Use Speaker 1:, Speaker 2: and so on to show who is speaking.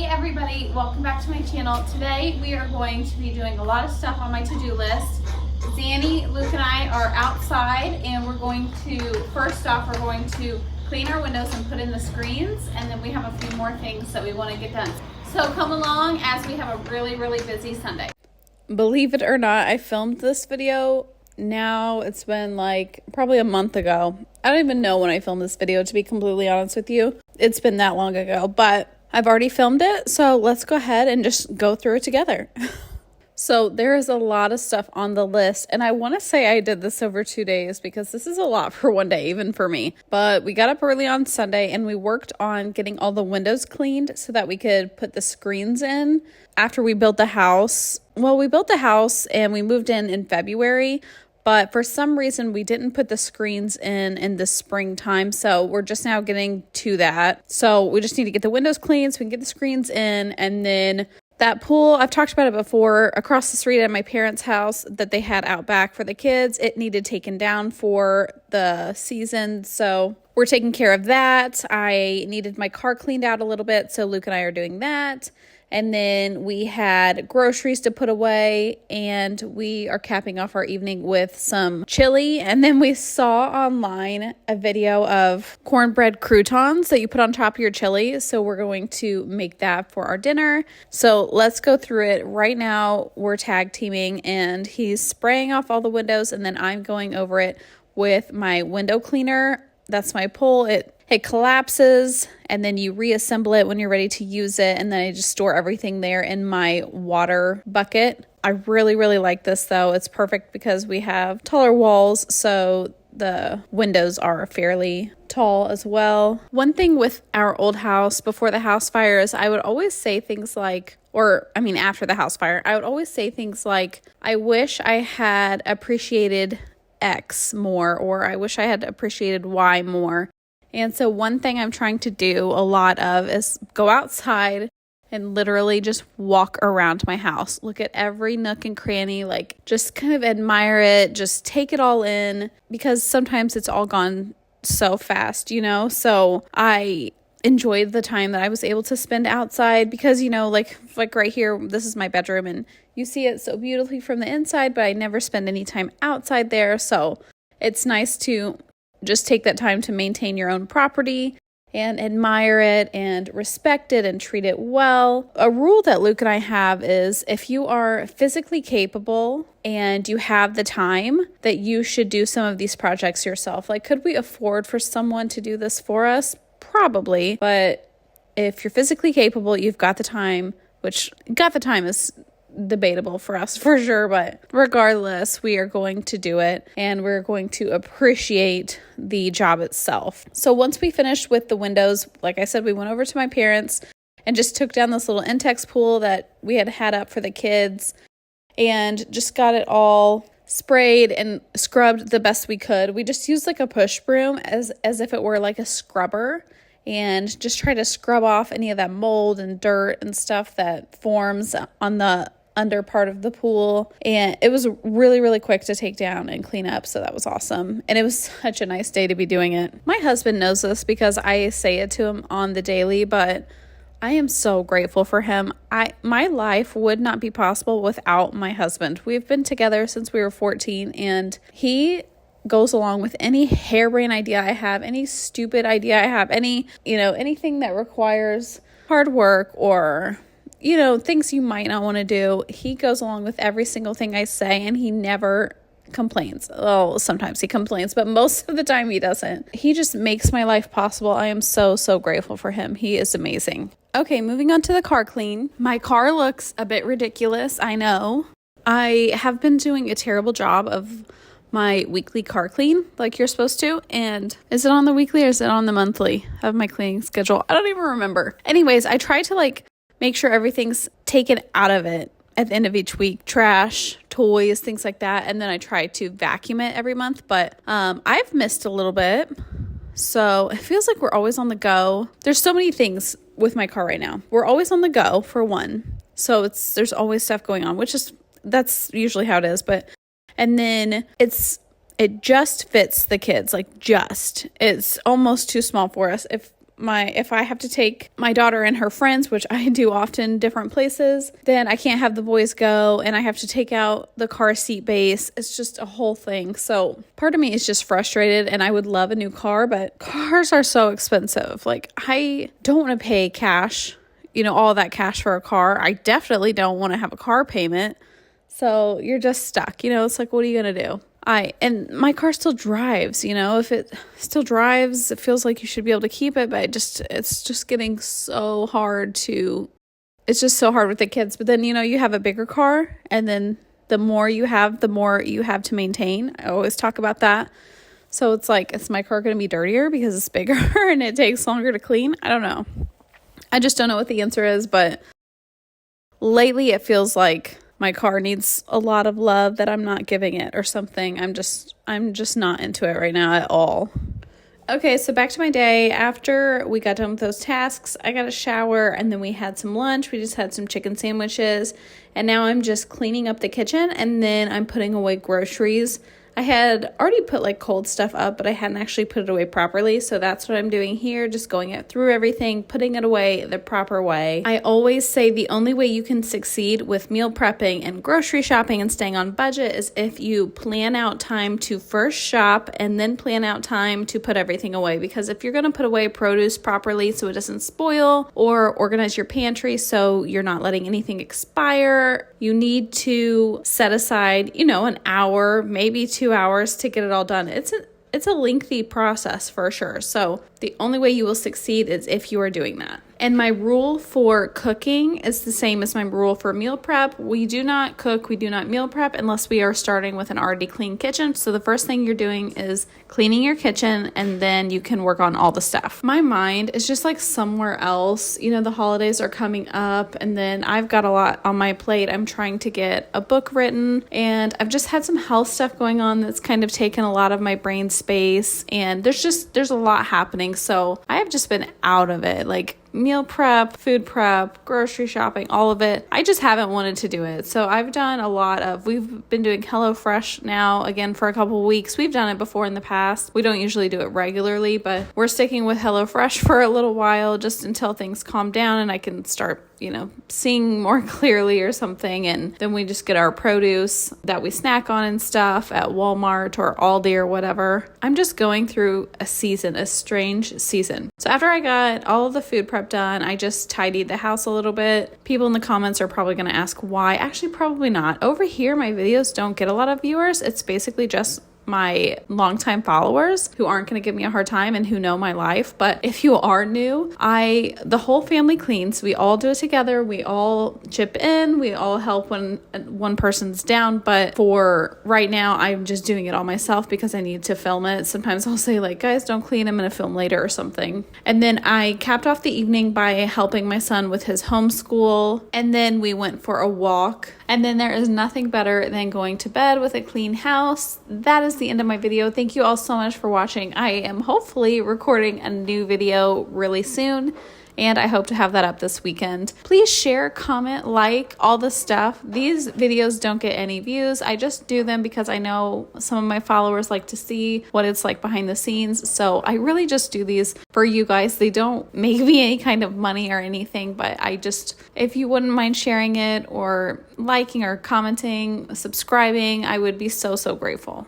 Speaker 1: Everybody, welcome back to my channel. Today we are going to be doing a lot of stuff on my to-do list. Zanny, Luke, and I are outside, and we're going to, first off, we're going to clean our windows and put in the screens, and then we have a few more things that we want to get done. So come along as we have a really busy Sunday. Believe it or not, I filmed this video. Now it's been like probably a month ago. I don't even know when I filmed this video, to be completely honest with you. It's been that long ago, but I've already filmed it, so let's go ahead and just go through it together. So there is a lot of stuff on the list, and I want to say I did this over 2 days because this is a lot for one day, even for me. But we got up early on Sunday and we worked on getting all the windows cleaned so that we could put the screens in after we built the house. Well, we built the house and we moved in February. But for some reason, we didn't put the screens in the springtime. So we're just now getting to that. So we just need to get the windows cleaned so we can get the screens in. And then that pool, I've talked about it before, across the street at my parents' house that they had out back for the kids, it needed taken down for the season. So we're taking care of that. I needed my car cleaned out a little bit. So Luke and I are doing that. And then we had groceries to put away, and we are capping off our evening with some chili. And then we saw online a video of cornbread croutons that you put on top of your chili. So we're going to make that for our dinner. So let's go through it right now. We're tag teaming, and he's spraying off all the windows, and then I'm going over it with my window cleaner. That's my pole. It collapses, and then you reassemble it when you're ready to use it, and then I just store everything there in my water bucket. I really like this, though. It's perfect because we have taller walls, so the windows are fairly tall as well. One thing with our old house before the house fires, I would always say things like, after the house fire, I would always say things like, I wish I had appreciated X more, or I wish I had appreciated Y more. And so one thing I'm trying to do a lot of is go outside and literally just walk around my house. Look at every nook and cranny, like just kind of admire it, just take it all in, because sometimes it's all gone so fast, So I enjoyed the time that I was able to spend outside because, like right here, this is my bedroom and you see it so beautifully from the inside, but I never spend any time outside there. So it's nice to just take that time to maintain your own property and admire it and respect it and treat it well. A rule that Luke and I have is if you are physically capable and you have the time, that you should do some of these projects yourself. Like, could we afford for someone to do this for us? Probably. But if you're physically capable, you've got the time, which got the time is debatable for us for sure, but regardless, we are going to do it and we're going to appreciate the job itself. So once we finished with the windows, like I said, we went over to my parents and just took down this little Intex pool that we had up for the kids and just got it all sprayed and scrubbed the best we could. We just used like a push broom as if it were like a scrubber, and just try to scrub off any of that mold and dirt and stuff that forms on the under part of the pool. And it was really quick to take down and clean up, so that was awesome. And it was such a nice day to be doing it. My husband knows this because I say it to him on the daily, but I am so grateful for him. My life would not be possible without my husband. We've been together since we were 14, and he goes along with any harebrained idea I have, any stupid idea I have, anything that requires hard work or things you might not want to do. He goes along with every single thing I say, and he never complains. Well, sometimes he complains, but most of the time he doesn't. He just makes my life possible. I am so grateful for him. He is amazing. Okay, moving on to the car clean. My car looks a bit ridiculous, I know. I have been doing a terrible job of my weekly car clean like you're supposed to. And is it on the weekly or is it on the monthly of my cleaning schedule? I don't even remember. Anyways, I try to make sure everything's taken out of it at the end of each week. Trash, toys, things like that. And then I try to vacuum it every month. But I've missed a little bit. So it feels like we're always on the go. There's so many things with my car right now. We're always on the go, for one. So there's always stuff going on, that's usually how it is. And then it just fits the kids, it's almost too small for us. If if I have to take my daughter and her friends, which I do often, different places, then I can't have the boys go, and I have to take out the car seat base. It's just a whole thing. So part of me is just frustrated, and I would love a new car, but cars are so expensive. Like, I don't want to pay cash, all that cash for a car. I definitely don't want to have a car payment. So you're just stuck, it's like, what are you going to do? And my car still drives, if it still drives, it feels like you should be able to keep it, but it's just getting so hard it's just so hard with the kids. But then, you have a bigger car, and then the more you have to maintain. I always talk about that. So it's like, is my car going to be dirtier because it's bigger and it takes longer to clean? I don't know. I just don't know what the answer is, but lately it feels like my car needs a lot of love that I'm not giving it or something. I'm just not into it right now at all. Okay, so back to my day. After we got done with those tasks, I got a shower, and then we had some lunch. We just had some chicken sandwiches, and now I'm just cleaning up the kitchen, and then I'm putting away groceries. I had already put cold stuff up, but I hadn't actually put it away properly. So that's what I'm doing here, just going through everything, putting it away the proper way. I always say the only way you can succeed with meal prepping and grocery shopping and staying on budget is if you plan out time to first shop and then plan out time to put everything away. Because if you're going to put away produce properly so it doesn't spoil, or organize your pantry so you're not letting anything expire, you need to set aside, an hour, maybe 2 hours to get it all done. It's a lengthy process for sure. So the only way you will succeed is if you are doing that. And my rule for cooking is the same as my rule for meal prep. We do not cook, we do not meal prep unless we are starting with an already clean kitchen. So the first thing you're doing is cleaning your kitchen, and then you can work on all the stuff. My mind is just somewhere else. The holidays are coming up, and then I've got a lot on my plate. I'm trying to get a book written, and I've just had some health stuff going on that's kind of taken a lot of my brain space, and there's a lot happening. So I have just been out of it. Meal prep, food prep, grocery shopping, all of it. I just haven't wanted to do it. So I've done we've been doing HelloFresh now again for a couple of weeks. We've done it before in the past. We don't usually do it regularly, but we're sticking with HelloFresh for a little while just until things calm down and I can start seeing more clearly or something. And then we just get our produce that we snack on and stuff at Walmart or Aldi or whatever. I'm just going through a strange season. So after I got all of the food prep done, I just tidied the house a little bit. People in the comments are probably going to ask why. Actually, probably not. Over here, my videos don't get a lot of viewers. It's basically just my longtime followers who aren't going to give me a hard time and who know my life. But if you are new, the whole family cleans. We all do it together. We all chip in. We all help when one person's down. But for right now, I'm just doing it all myself because I need to film it. Sometimes I'll say guys, don't clean. I'm going to film later or something. And then I capped off the evening by helping my son with his homeschool. And then we went for a walk. And then there is nothing better than going to bed with a clean house. That is the end of my video. Thank you all so much for watching. I am hopefully recording a new video really soon, and I hope to have that up this weekend. Please share, comment, all the stuff. These videos don't get any views. I just do them because I know some of my followers like to see what it's like behind the scenes. So I really just do these for you guys. They don't make me any kind of money or anything, but if you wouldn't mind sharing it or liking or commenting, subscribing, I would be so, so grateful.